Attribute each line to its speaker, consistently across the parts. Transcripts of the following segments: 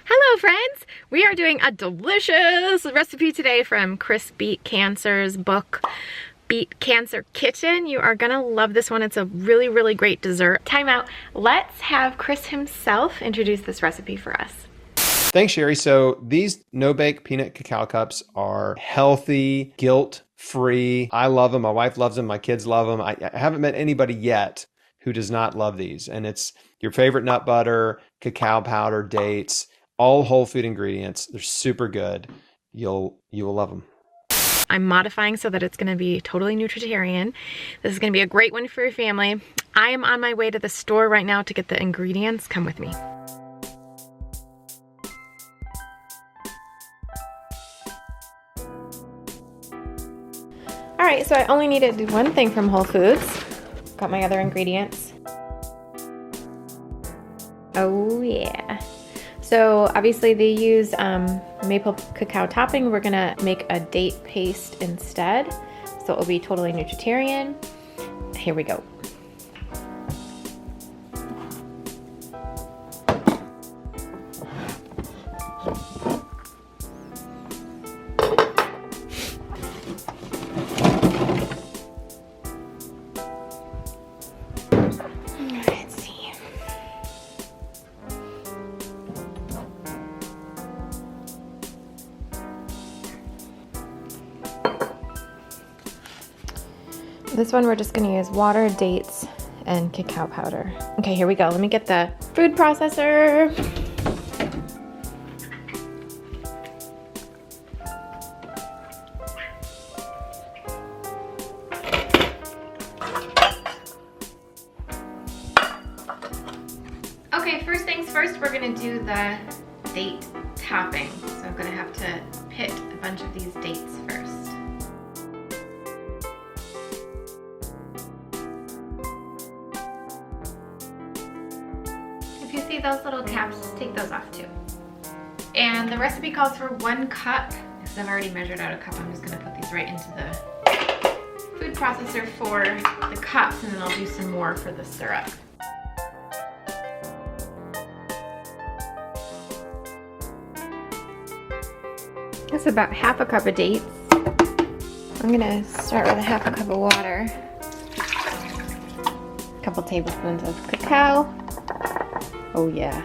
Speaker 1: Hello friends! We are doing a delicious recipe today from Chris Beat Cancer's book, Beat Cancer Kitchen. You are gonna love this one. It's a really great dessert. Time out. Let's have Chris himself introduce this recipe for us.
Speaker 2: Thanks, Cheri. So these no-bake peanut cacao cups are healthy, guilt-free. I love them. My wife loves them. My kids love them. I haven't met anybody yet who does not love these. And it's your favorite nut butter, cacao powder, dates, all whole food ingredients. They're super good. You will love them.
Speaker 1: I'm modifying so that it's going to be totally Nutritarian. This is going to be a great one for your family. I am on my way to the store right now to get the ingredients. Come with me. All right, so I only needed one thing from Whole Foods. Got my other ingredients. Oh yeah. So obviously they use maple cacao topping. We're gonna make a date paste instead. So it will be totally Nutritarian. Here we go. This one we're just gonna use water, dates, and cacao powder. Okay, here we go. Let me get the food processor. Okay, first things first, we're gonna do the date topping. So I'm gonna have to pit a bunch of these dates first. If you see those little tabs, take those off too. And the recipe calls for 1 cup. Because I've already measured out a cup, I'm just gonna put these right into the food processor for the cups, and then I'll do some more for the syrup. That's about half a cup of dates. I'm gonna start with a half a cup of water. A couple tablespoons of cacao. Oh yeah.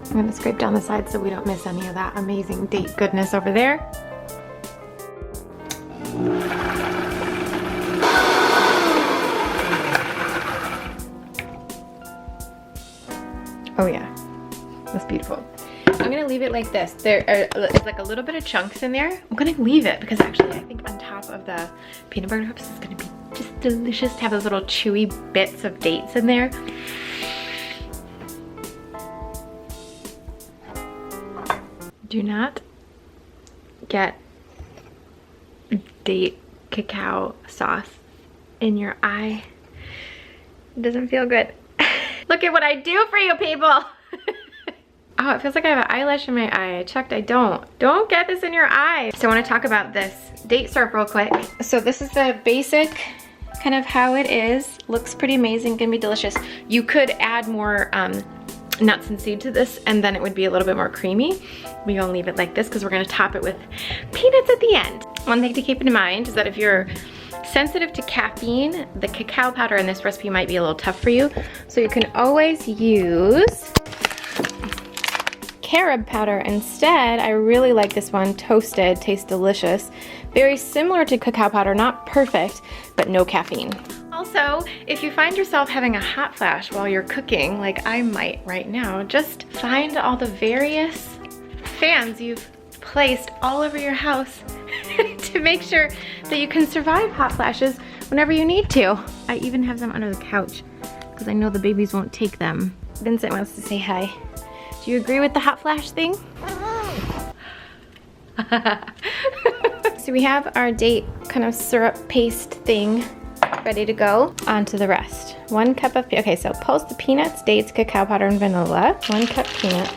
Speaker 1: I'm gonna scrape down the sides so we don't miss any of that amazing date goodness over there. Oh yeah, that's beautiful. I'm gonna leave it like this. There's like a little bit of chunks in there. I'm gonna leave it because actually I think on top of the peanut butter cups is gonna be just delicious to have those little chewy bits of dates in there. Do not get date cacao sauce in your eye. It doesn't feel good. Look at what I do for you people. Oh, it feels like I have an eyelash in my eye. I checked, I don't. Don't get this in your eye. So I want to talk about this date syrup real quick. So this is the basic kind of how it is. Looks pretty amazing, gonna be delicious. You could add more nuts and seed to this and then it would be a little bit more creamy. We're gonna leave it like this because we're gonna top it with peanuts at the end. One thing to keep in mind is that if you're sensitive to caffeine, the cacao powder in this recipe might be a little tough for you. So you can always use carob powder instead. I really like this one, toasted, tastes delicious. Very similar to cacao powder, not perfect, but no caffeine. Also, if you find yourself having a hot flash while you're cooking, like I might right now, just find all the various fans you've placed all over your house to make sure that you can survive hot flashes whenever you need to. I even have them under the couch because I know the babies won't take them. Vincent wants to say hi. Do you agree with the hot flash thing? So we have our date kind of syrup paste thing ready to go. On to the rest. 1 cup of, okay, so pulse the peanuts, dates, cacao powder, and vanilla. 1 cup peanuts.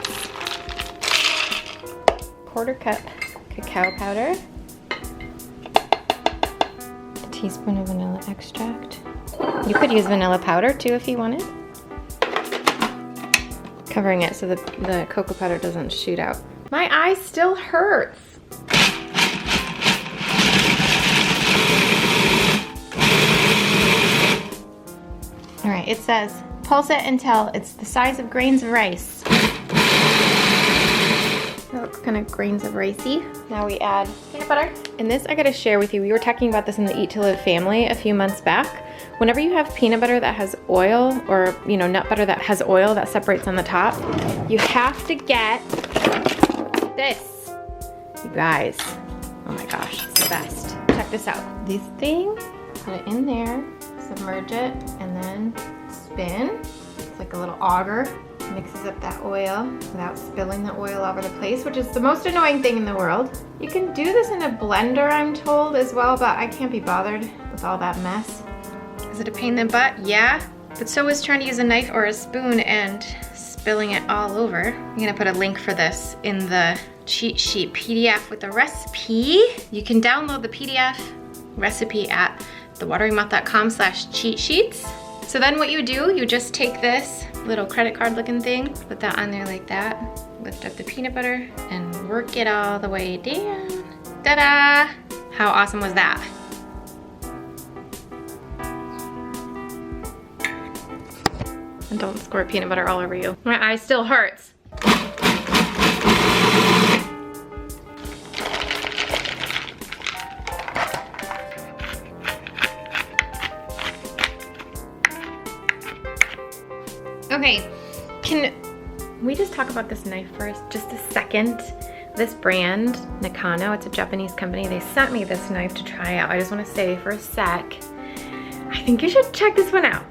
Speaker 1: 1/4 cup cacao powder. A teaspoon of vanilla extract. You could use vanilla powder too if you wanted. Covering it so the cocoa powder doesn't shoot out. My eye still hurts. All right, it says, pulse it until it's the size of grains of rice. That looks kind of grains of ricey. Now we add peanut butter. And this I gotta share with you. We were talking about this in the Eat to Live family a few months back. Whenever you have peanut butter that has oil, or nut butter that has oil that separates on the top, you have to get this. You guys, oh my gosh, it's the best. Check this out. This thing, put it in there, submerge it, and then spin. It's like a little auger. Mixes up that oil without spilling the oil all over the place, which is the most annoying thing in the world. You can do this in a blender, I'm told, as well, but I can't be bothered with all that mess. Is it a pain in the butt? Yeah. But so is trying to use a knife or a spoon and spilling it all over. I'm gonna put a link for this in the cheat sheet PDF with the recipe. You can download the PDF recipe at thewateringmouth.com/cheat sheets. So then what you do, you just take this little credit card looking thing, put that on there like that, lift up the peanut butter, and work it all the way down. Ta-da! How awesome was that? And don't squirt peanut butter all over you. My eye still hurts. Okay, can we just talk about this knife first, just a second? This brand, Nakano, it's a Japanese company. They sent me this knife to try out. I just want to say for a sec, I think you should check this one out.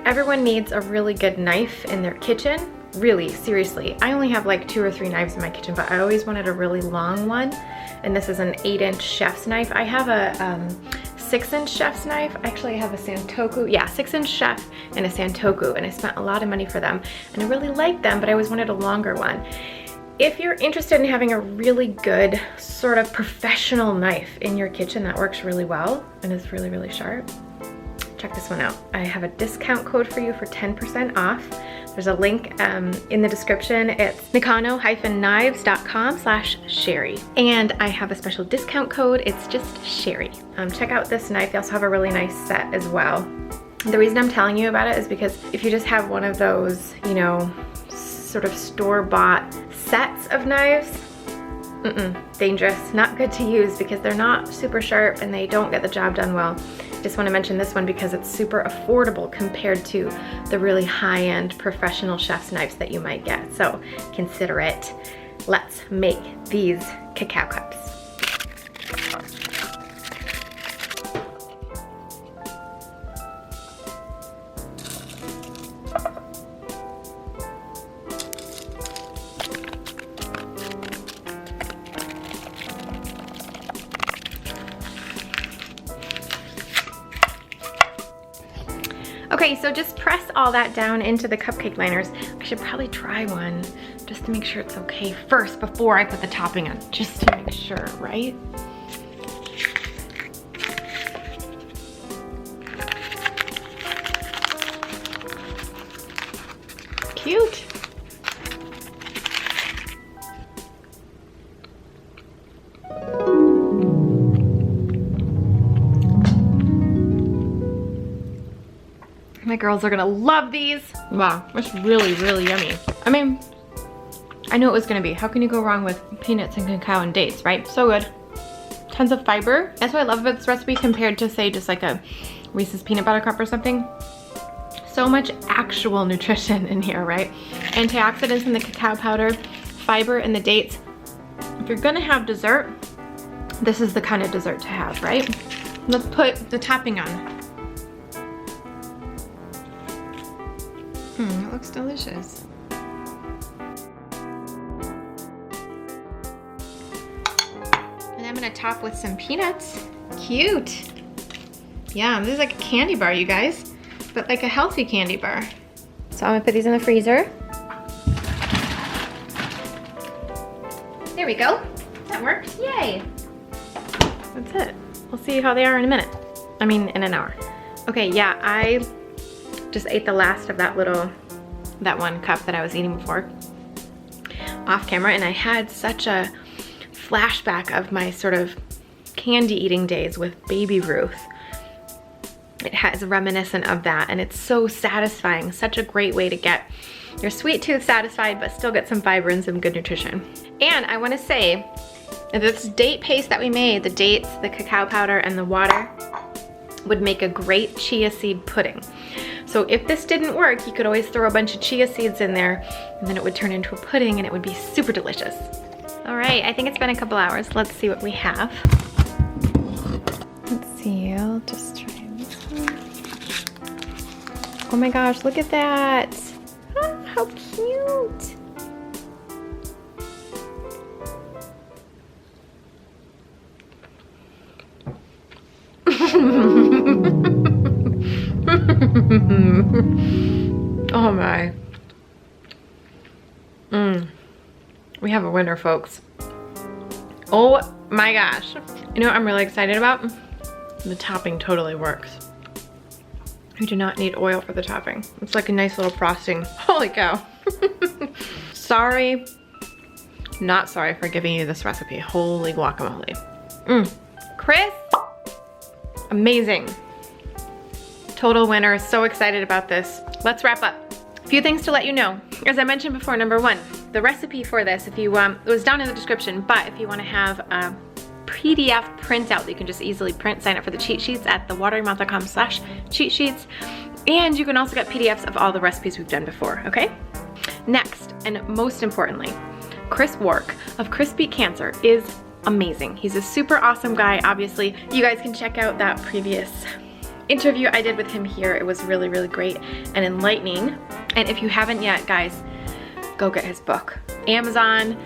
Speaker 1: Everyone needs a really good knife in their kitchen. Really, seriously. I only have like 2 or 3 knives in my kitchen, but I always wanted a really long one. And this is an 8-inch chef's knife. I have a 6-inch chef's knife. Actually, I have a Santoku. Yeah, 6-inch chef and a Santoku, and I spent a lot of money for them. And I really like them, but I always wanted a longer one. If you're interested in having a really good sort of professional knife in your kitchen that works really well and is really, really sharp, check this one out. I have a discount code for you for 10% off. There's a link in the description. It's nakano-knives.com/Cheri. And I have a special discount code. It's just Cheri. Check out this knife. They also have a really nice set as well. The reason I'm telling you about it is because if you just have one of those, sort of store-bought sets of knives, dangerous, not good to use because they're not super sharp and they don't get the job done well. Just want to mention this one because it's super affordable compared to the really high-end professional chef's knives that you might get. So consider it. Let's make these cacao cups. Okay, so just press all that down into the cupcake liners. I should probably try one just to make sure it's okay first before I put the topping on, just to make sure, right? Cute. My girls are gonna love these. Wow, that's really, really yummy. I mean, I knew it was gonna be. How can you go wrong with peanuts and cacao and dates, right? So good. Tons of fiber. That's what I love about this recipe compared to, say, just like a Reese's peanut butter cup or something. So much actual nutrition in here, right? Antioxidants in the cacao powder, fiber in the dates. If you're gonna have dessert, this is the kind of dessert to have, right? Let's put the topping on. It looks delicious. And I'm gonna top with some peanuts. Cute. Yeah, this is like a candy bar, you guys, but like a healthy candy bar. So I'm gonna put these in the freezer. There we go. That worked. Yay. That's it. We'll see how they are in a minute. I mean, in an hour. Okay, yeah, I just ate the last of that one cup that I was eating before off camera, and I had such a flashback of my sort of candy eating days with baby Ruth. It has reminiscent of that, and it's so satisfying. Such a great way to get your sweet tooth satisfied, but still get some fiber and some good nutrition. And I wanna say that this date paste that we made, the dates, the cacao powder, and the water, would make a great chia seed pudding. So if this didn't work, you could always throw a bunch of chia seeds in there, and then it would turn into a pudding, and it would be super delicious. All right, I think it's been a couple hours. Let's see what we have. Let's see, I'll just try this one. Oh my gosh, look at that. Oh, how cute. Oh my. We have a winner, folks. Oh my gosh. You know what I'm really excited about? The topping totally works. You do not need oil for the topping. It's like a nice little frosting. Holy cow. Sorry, not sorry for giving you this recipe. Holy guacamole. Chris, amazing. Total winner, so excited about this. Let's wrap up. A few things to let you know. As I mentioned before, number one, the recipe for this, if you, it was down in the description, but if you wanna have a PDF printout that you can just easily print, sign up for the cheat sheets at thewateringmouth.com/cheat sheets. And you can also get PDFs of all the recipes we've done before, okay? Next, and most importantly, Chris Wark of Chris Beat Cancer is amazing. He's a super awesome guy, obviously. You guys can check out that previous interview I did with him here. It was really, really great and enlightening. And if you haven't yet, guys, go get his book. Amazon,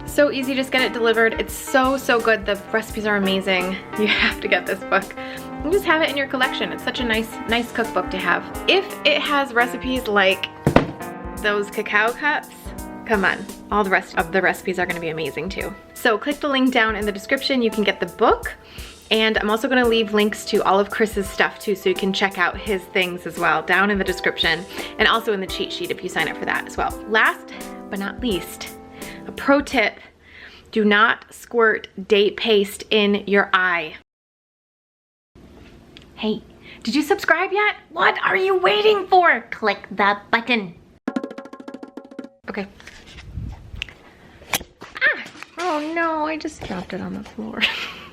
Speaker 1: so easy, just get it delivered. It's so, so good. The recipes are amazing. You have to get this book. And just have it in your collection. It's such a nice cookbook to have. If it has recipes like those cacao cups, come on, all the rest of the recipes are gonna be amazing too. So click the link down in the description. You can get the book. And I'm also gonna leave links to all of Chris's stuff too, so you can check out his things as well down in the description, and also in the cheat sheet if you sign up for that as well. Last but not least, a pro tip, do not squirt date paste in your eye. Hey, did you subscribe yet? What are you waiting for? Click the button. Okay. Ah, oh no, I just dropped it on the floor.